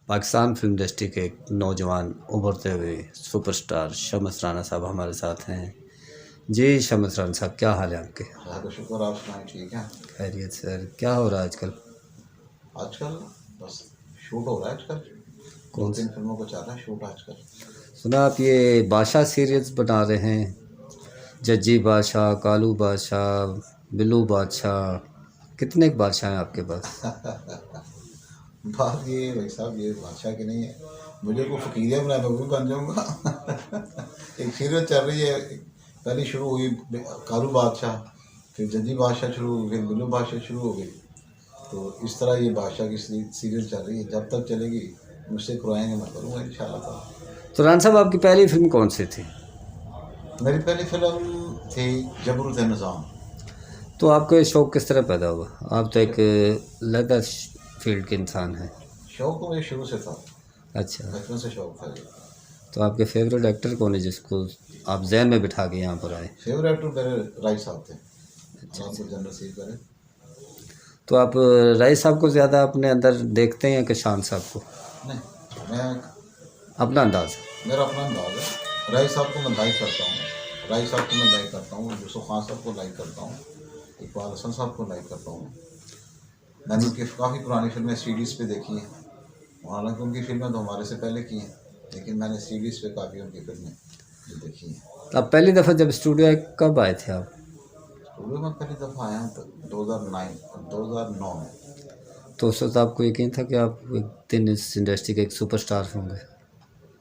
Pakistan film industry के एक नौजवान उभरते हुए सुपरस्टार शम्स राना साहब हमारे साथ हैं। जी शम्स राना साहब, क्या हाल है आपके? अल्लाह का शुक्र, आप सुनाएं, ठीक है। खैरियत सर, क्या हो रहा है आजकल? आजकल बस शूट हो रहा है आजकल। कौन 2-3 सा? फिल्मों को चल रहा है शूट आजकल। सुना आप ये बादशाह सीरीज बना रहे हैं, जज्जी बादशाह, कालू बादशाह, बिल्लू बादशाह, कितने एक बादशाह हैं आपके पास? बात ये भाई साहब, ये बादशाह की नहीं है। मुझे को फकीरिया बनाया मैं भी बन जाऊँगा। एक सीरियल चल रही है, पहले शुरू हुई कालू बादशाह, फिर जज्जी बादशाह शुरू हुई, फिर बिल्लू बादशाह शुरू हो गई। तो इस तरह ये बादशाह की सीरियल चल रही है। जब तक चलेगी मुझसे करवाएंगे, मैं करूँगा इंशाल्लाह। तो राना साहब, आपकी पहली फिल्म कौन सी थी? मेरी पहली फिल्म थी जबरूत निज़ाम। तो आपको ये शौक़ किस तरह पैदा हुआ? आप तो एक लेदर फील्ड के इंसान हैं। शौक तो मुझे शुरू से था, अच्छा, बचपन से शौक था ये। तो आपके फेवरेट एक्टर कौन है जिसको आप जहन में बिठा के यहाँ पर आए? फेवरेट एक्टर मेरे राय साहब थे, अच्छा अल्लाह अच्छा। उनको जन्नत नसीब करे। तो आप राय साहब को ज़्यादा अपने अंदर देखते हैं कि शान साहब को? नहीं, मैं अपना अंदाज़। मेरा अपना अंदाज है। राय साहब को मैं लाइक करता हूँ, राय साहब को मैं लाइक करता हूँ, यूसुफ खान साहब को लाइक करता हूँ, इकबाल हसन साहब को लाइक करता हूँ। मैंने उनकी काफ़ी पुरानी फिल्में सीडीज़ पे देखी हैं। हालांकि उनकी फिल्में तो हमारे से पहले की हैं, लेकिन मैंने सीडीज़ पे काफ़ी उनकी फिल्में जो देखी हैं। आप पहली दफ़ा जब स्टूडियो आए कब आए थे आप? स्टूडियो में पहली दफ़ा आया हूँ तो 2009 में। तो उस वक्त आपको यकीन था कि आप एक दिन इस इंडस्ट्री के एक सुपरस्टार होंगे?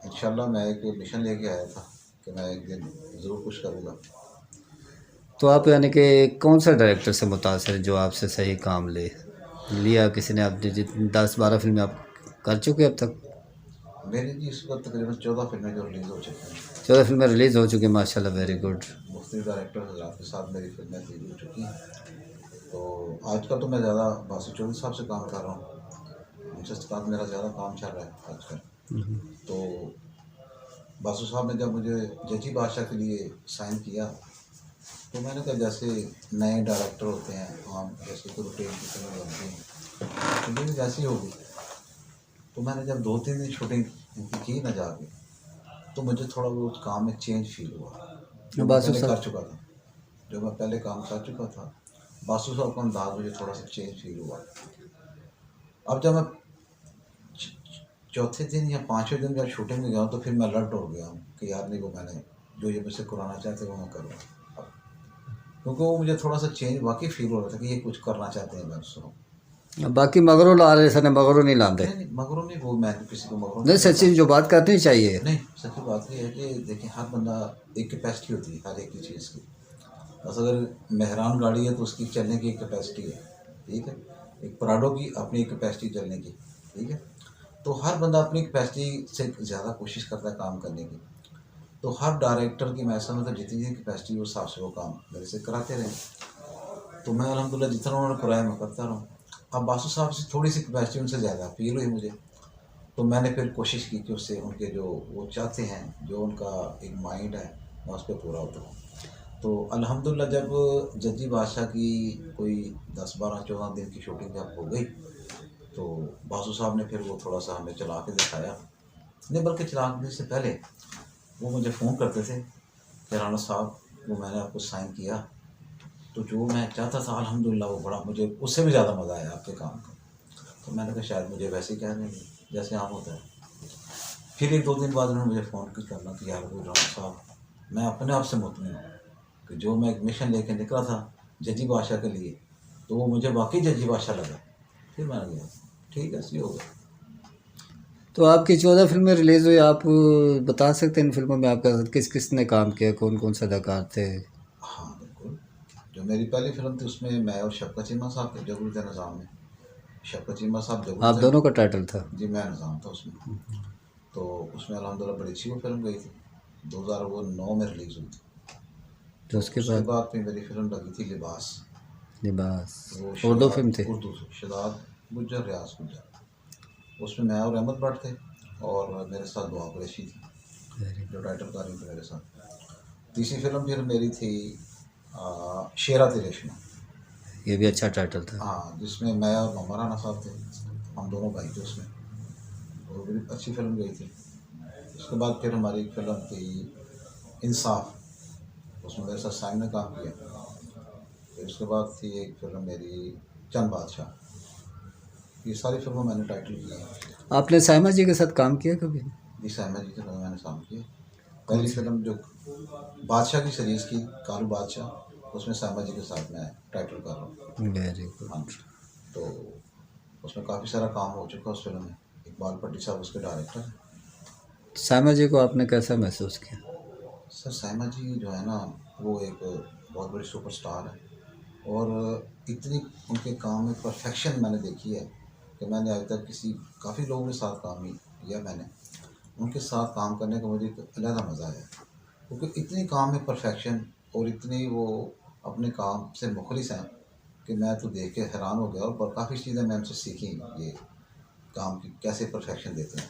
इंशाल्लाह मैं एक मिशन लेके आया था कि मैं एक दिन ज़रूर कुछ करूँगा। तो आप यानी कि कौन सा डायरेक्टर से मुतासर है जो आपसे सही काम ले लिया किसी ने? आपने जितनी 10-12 फिल्में आप कर चुके अब तक? मेरी जी इस वक्त तकरीबन 14 फिल्में जो रिलीज़ हो चुकी हैं। 14 फिल्में रिलीज़ हो चुकी हैं, माशाल्लाह, वेरी गुड। मुख्तलिफ डायरेक्टर हज़रात के साथ मेरी फिल्में रिलीज़ हो चुकी हैं। तो आजकल तो मैं ज़्यादा बासु चौधरी साहब से काम कर रहा हूँ, उनसे साथ मेरा ज़्यादा काम चल रहा है आजकल। तो बासु साहब ने जब मुझे जजी बादशाह के लिए साइन किया, तो मैंने कहा जैसे नए डायरेक्टर होते हैं, हम जैसे कोई रूटीन की फिल्में बनती हैं, तो ये जैसी होगी। तो मैंने जब 2-3 दिन शूटिंग इनकी की ना जाके, तो मुझे थोड़ा बहुत काम में चेंज फील हुआ जो मैं बासु पहले कर साहब। चुका था। जो मैं पहले काम कर चुका था, बासु साहब का अंदाज मुझे थोड़ा सा चेंज फील हुआ। अब जब मैं चौथे दिन या 5वें दिन जब शूटिंग में गया हूँ, तो फिर मैं अलर्ट हो गया हूँ कि यार नहीं, वो मैंने जो ये मुझसे कराना चाहते वो मैं करूँ। अब क्योंकि वो मुझे थोड़ा सा चेंज वाकई फील हो रहा था कि ये कुछ करना चाहते हैं बासु साहब। बाकी मगरों ला रहे सर, मगरों नहीं लाते। नहीं नहीं, मगरों नहीं, वो मैं किसी को मगरों नहीं, नहीं कहता। सच्ची जो बात करनी चाहिए। नहीं, सच्ची बात ये है कि देखिए, हर बंदा एक कैपेसिटी होती है हर एक की चीज़ की। बस अगर मेहरान गाड़ी है तो उसकी चलने की एक कैपेसिटी है, ठीक है। एक पराडो की अपनी एक कैपेसिटी चलने की, ठीक है। तो हर बंदा अपनी कैपेसिटी से ज़्यादा कोशिश करता है काम करने की। तो हर डायरेक्टर की मैं समझता जितनी कैपेसिटी उस हिसाब से वो काम मेरे से कराते रहे। तो मैं अल्हम्दुलिल्लाह जितना उन्होंने कराया मैं करता रहा हूँ। अब बासु साहब से थोड़ी सी कैपेसिटी उनसे ज़्यादा फील हुई मुझे, तो मैंने फिर कोशिश की कि उससे उनके जो वो चाहते हैं, जो उनका एक माइंड है, मैं उस पर पूरा उतरूँ। तो अल्हम्दुलिल्लाह जब जज्जी बादशाह की कोई 10-12-14 दिन की शूटिंग जब हो गई, तो बासु साहब ने फिर वो थोड़ा सा हमें चला के दिखाया। नहीं, बल्कि चलाने से पहले वो मुझे फ़ोन करते थे कि राना साहब, वो मैंने आपको साइन किया, तो जो मैं चाहता था अल्हम्दुलिल्लाह वो बड़ा, मुझे उससे भी ज़्यादा मज़ा आया आपके काम का। तो मैंने कहा शायद मुझे वैसे ही कहने जैसे आम होता है। फिर 1-2 दिन बाद उन्होंने मुझे फ़ोन करना कि यार वो राना साहब, मैं अपने आप से मुतमिन हूँ कि जो मैं एक मिशन लेके निकला था जजी बादशाह के लिए, तो वो मुझे वाकई जजी बादशाह लगा। फिर मैंने कहा ठीक है, ऐसे ही होगा। तो आपकी 14 फिल्में रिलीज़ हुई, आप बता सकते हैं इन फिल्मों में आपका साथ किस किस ने काम किया, कौन कौन से अदाकार थे? हाँ बिल्कुल, जो मेरी पहली फिल्म थी उसमें मैं और शफ़क़त चीमा साहब थे, जबरूत निज़ाम में। शफ़क़त चीमा साहब आप जबरूत दोनों का टाइटल था? जी, मैं निज़ाम था उसमें। तो उसमें अल्हम्दुलिल्लाह बड़ी अच्छी वो फिल्म गई थी, 2009 में रिलीज़ हुई थी। तो तो उसके उसके बाद बाद फिर मेरी फिल्म लगी थी लिबास। लिबास, वो उर्दू शदाद फिल्म थी? उर्दू से शदाद गुज्जर, रियाज गुज्जर। उसमें मैं और अहमद भट्ट थे, और मेरे साथ दुआ कुरैशी थी वेरी जो गुड। टाइटल कारी थी मेरे साथ। तीसरी फिल्म फिर मेरी थी शेरा रेशमा। ये भी अच्छा टाइटल था। हाँ, जिसमें मैं और मोहम्मद राना साहब थे, हम दोनों भाई थे उसमें। और बड़ी अच्छी फिल्म गई थी। उसके बाद फिर हमारी एक फिल्म थी इंसाफ, उसमें मेरे साथ साइम ने काम किया। फिर उसके बाद थी एक फिल्म मेरी चंद बादशाह। ये सारी फिल्में मैंने टाइटल की हैं। आपने साइमा जी के साथ काम किया कभी? जी साइमा जी के साथ मैंने काम किया। कौन पहली सी? फिल्म जो बादशाह की सीरीज़ की, कालू बादशाह, उसमें साइमा जी के साथ मैं टाइटल कर रहा हूँ। Very good. हाँ जी। तो उसमें काफ़ी सारा काम हो चुका उस फिल्म में। इकबाल पट्टी साहब उसके डायरेक्टर हैं। साइमा जी को आपने कैसा महसूस किया? सर साइमा जी जो है ना, वो एक बहुत बड़ी सुपरस्टार है और इतनी उनके काम में परफेक्शन मैंने देखी है कि मैंने आज तक काफ़ी लोगों के साथ काम ही किया मैंने। उनके साथ काम करने का मुझे एक अलग मज़ा आया, क्योंकि इतनी काम में परफेक्शन और इतनी वो अपने काम से मुखलिस हैं कि मैं तो देख के हैरान हो गया। और काफ़ी चीज़ें मैं उनसे सीखी, ये काम की कैसे परफेक्शन देते हैं।